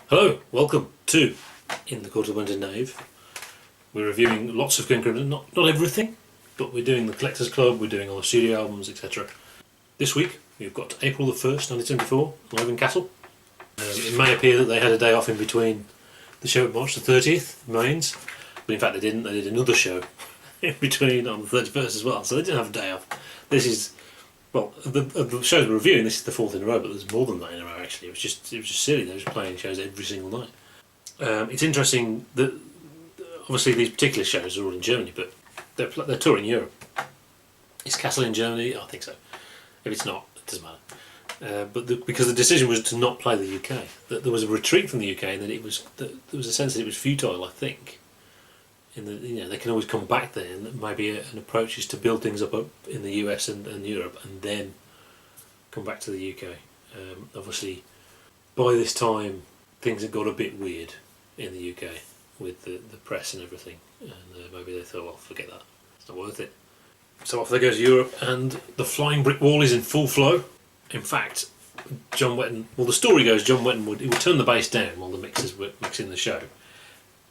Hello, welcome to In the Court of Wenton Knave. We're reviewing lots of King Crimson, not everything, but we're doing the Collectors Club, we're doing all the studio albums, etc. This week we've got April the 1st, 1974, live in Kassel. It may appear that they had a day off in between the show at March the 30th, Mainz, but in fact they didn't, they did another show in between on the 31st as well, so they didn't have a day off. This is, well, of the shows we're reviewing, this is the fourth in a row, but there's more than that in a row actually. It was just silly. They were just playing shows every single night. It's interesting that obviously these particular shows are all in Germany, but they're touring Europe. Is Kassel in Germany? I think so. If it's not, it doesn't matter. Because the decision was to not play the UK, that there was a retreat from the UK, and there was a sense that it was futile. I think. They can always come back there, and maybe an approach is to build things up in the US and Europe, and then come back to the UK. Obviously, by this time, things had got a bit weird in the UK with the press and everything, and maybe they thought, well, forget that, it's not worth it. So off they go to Europe, and the flying brick wall is in full flow. In fact, John Wenton, well, the story goes John Wenton would turn the bass down while the mixers were mixing the show,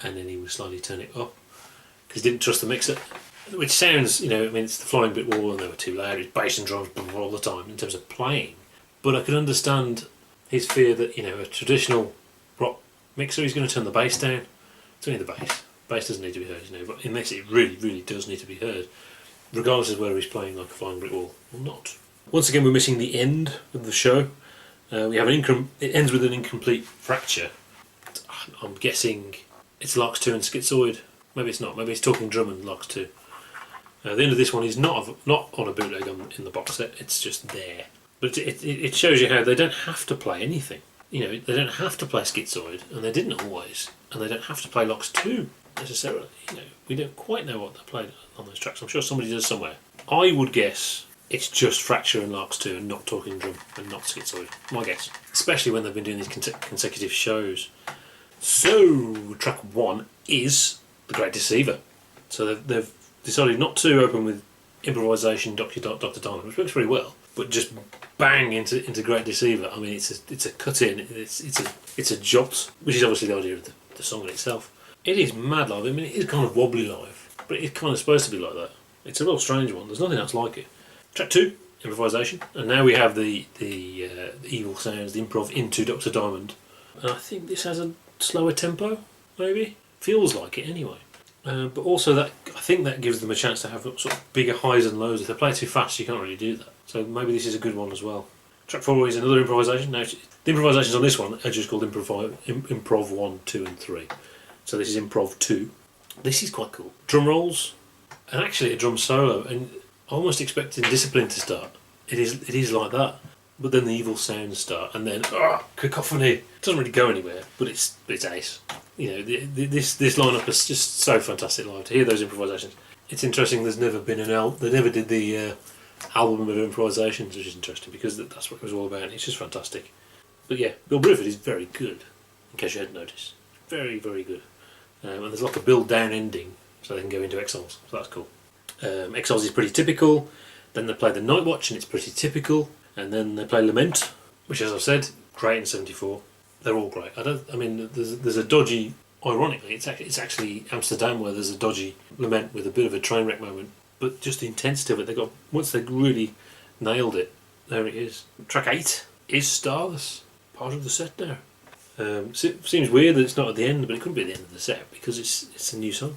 and then he would slowly turn it up because he didn't trust the mixer, which sounds, it's the flying brick wall and they were too loud, it's bass and drums all the time in terms of playing. But I could understand his fear that, a traditional rock mixer, he's going to turn the bass down. It's only the bass. Bass doesn't need to be heard, but in this it really, really does need to be heard, regardless of whether he's playing like a flying brick wall or not. Once again, we're missing the end of the show. We have it ends with an incomplete fracture. I'm guessing it's Larks 2 and Schizoid. Maybe it's not. Maybe it's Talking Drum and Larks 2. The end of this one is not on a bootleg in the box set. It's just there. But it shows you how they don't have to play anything. They don't have to play Schizoid, and they didn't always. And they don't have to play Larks 2 necessarily. We don't quite know what they played on those tracks. I'm sure somebody does somewhere. I would guess it's just Fracture and Larks 2 and not Talking Drum and not Schizoid. My guess. Especially when they've been doing these consecutive shows. So, track 1 is The Great Deceiver. So they've decided not to open with improvisation Dr. Diamond, which works very well, but just bang into Great Deceiver. I mean, it's a cut in, it's a jot, which is obviously the idea of the song in itself. It is mad live. I mean, it is kind of wobbly live, but it's kind of supposed to be like that. It's a real strange one. There's nothing else like it. Track 2, improvisation, and now we have the evil sounds, the improv into Dr. Diamond, and I think this has a slower tempo, maybe. Feels like it anyway. But also I think that gives them a chance to have sort of bigger highs and lows. If they play too fast, you can't really do that. So maybe this is a good one as well. Track 4 is another improvisation. Now, the improvisations on this one are just called Improv 1, 2 and 3. So this is Improv 2. This is quite cool. Drum rolls, and actually a drum solo, and almost expecting Discipline to start. It is like that. But then the evil sounds start, and then cacophony. It doesn't really go anywhere, but it's ace. This lineup is just so fantastic live. To hear those improvisations, it's interesting. There's never been they never did the album of improvisations, which is interesting because that's what it was all about. It's just fantastic. But yeah, Bill Bruford is very good. In case you hadn't noticed, very, very good. And there's like a build down ending, so they can go into Exiles. So that's cool. Exiles is pretty typical. Then they play the Night Watch, and it's pretty typical. And then they play Lament, which, as I've said, great in '74. They're all great. There's a dodgy. Ironically, it's actually Amsterdam where there's a dodgy Lament with a bit of a train wreck moment. But just the intensity of it, once they really nailed it, there it is. Track 8 is Starless, part of the set now. Seems weird that it's not at the end, but it couldn't be at the end of the set because it's a new song.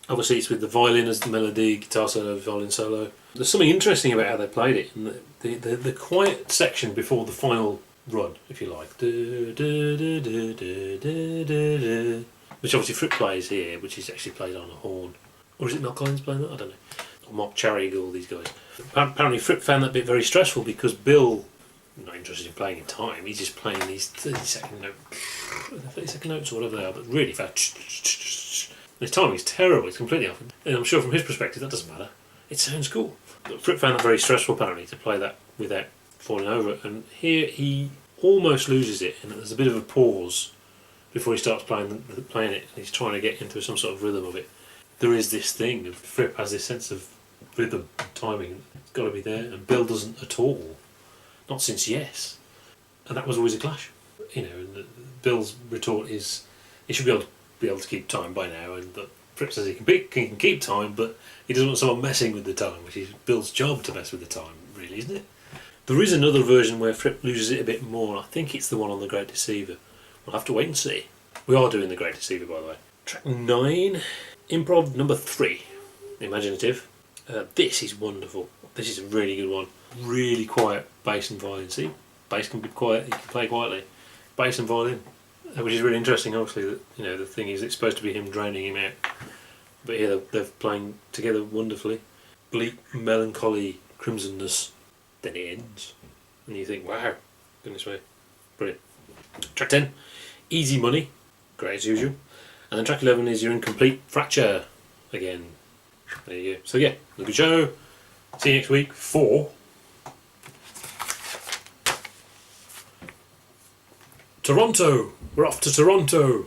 Obviously, it's with the violin as the melody, guitar solo, violin solo. There's something interesting about how they played it, and the quiet section before the final run, if you like, which obviously Fripp plays here, which is actually played on a horn. Or is it Mel Collins playing that? I don't know. Or Mark Charrick, all these guys. Apparently Fripp found that bit very stressful because Bill, not interested in playing in time, he's just playing these 30-second notes or whatever they are, but really fast. His timing is terrible, it's completely off. And I'm sure from his perspective that doesn't matter. It sounds cool. But Fripp found that very stressful apparently to play that without falling over. And here he almost loses it, and there's a bit of a pause before he starts playing it, and he's trying to get into some sort of rhythm of it. There is this thing, of Fripp has this sense of rhythm, timing, it's got to be there, and Bill doesn't at all. Not since Yes. And that was always a clash. you know, and Bill's retort is he should be able to keep time by now, and that Fripp says he can keep time, but he doesn't want someone messing with the time, which is Bill's job to mess with the time, really, isn't it? There is another version where Fripp loses it a bit more. I think it's the one on the Great Deceiver. We'll have to wait and see. We are doing the Great Deceiver, by the way. Track 9, Improv number 3, Imaginative. This is wonderful. This is a really good one. Really quiet bass and violin. See, bass can be quiet. You can play quietly. Bass and violin, which is really interesting. Obviously, that the thing is, it's supposed to be him drowning him out, but here they're playing together wonderfully. Bleak, melancholy, crimsonness. Then it ends, and you think, wow, goodness me, brilliant. Track 10, Easy Money, great as usual. And then track 11 is your Incomplete Fracture again. There you go. So yeah, a good show. See you next week for Toronto. We're off to Toronto.